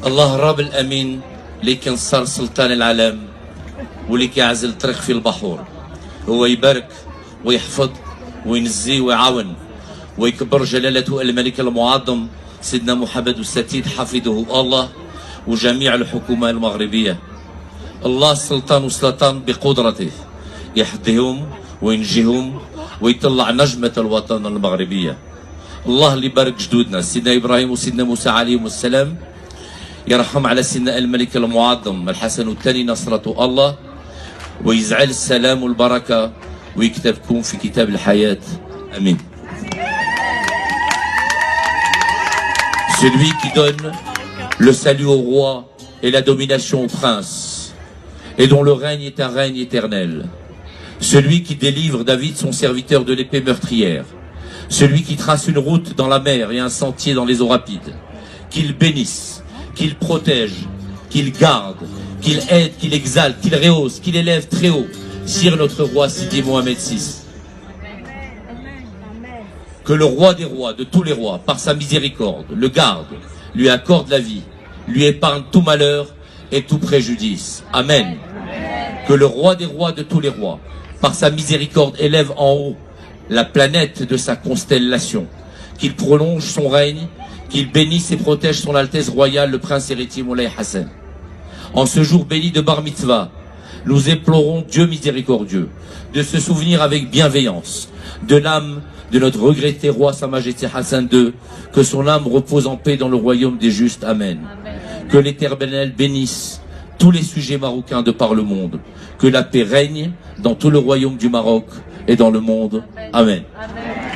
الله رب الأمين اللي كنصر سلطان العالم واللي كيعزل الطريق في البحور، هو يبارك ويحفظ وينزي ويعاون ويكبر جلالته الملك المعظم سيدنا محمد الستيد حفظه الله وجميع الحكومة المغربية. الله السلطان والسلطان بقدرته يحديهم وينجيهم ويطلع نجمة الوطن المغربية. الله اللي بارك جدودنا سيدنا إبراهيم وسيدنا موسى عليهم السلام، يرحم على سيدنا الملك المعظم الحسن الثاني نصرة الله، ويجعل السلام والبركة ويكتبكم في كتاب الحياة. Amen. Celui qui donne le salut au roi et la domination au prince, et dont le règne est un règne éternel. Celui qui délivre David son serviteur de l'épée meurtrière. Celui qui trace une route dans la mer et un sentier dans les eaux rapides. Qu'il bénisse, qu'il protège, qu'il garde, qu'il aide, qu'il exalte, qu'il rehausse, qu'il élève très haut. Sire notre roi Sidi Mohamed VI. Que le roi des rois, de tous les rois, par sa miséricorde, le garde, lui accorde la vie, lui épargne tout malheur et tout préjudice. Amen. Que le roi des rois, de tous les rois, par sa miséricorde, élève en haut la planète de sa constellation, qu'il prolonge son règne, qu'il bénisse et protège son Altesse royale, le prince héritier Moulay Hassan. En ce jour béni de Bar Mitzvah, nous implorons Dieu miséricordieux de se souvenir avec bienveillance de l'âme de notre regretté roi Sa Majesté Hassan II, que son âme repose en paix dans le royaume des justes. Amen. Que l'Éternel bénisse tous les sujets marocains de par le monde. Que la paix règne dans tout le royaume du Maroc et dans le monde. Amen. Amen.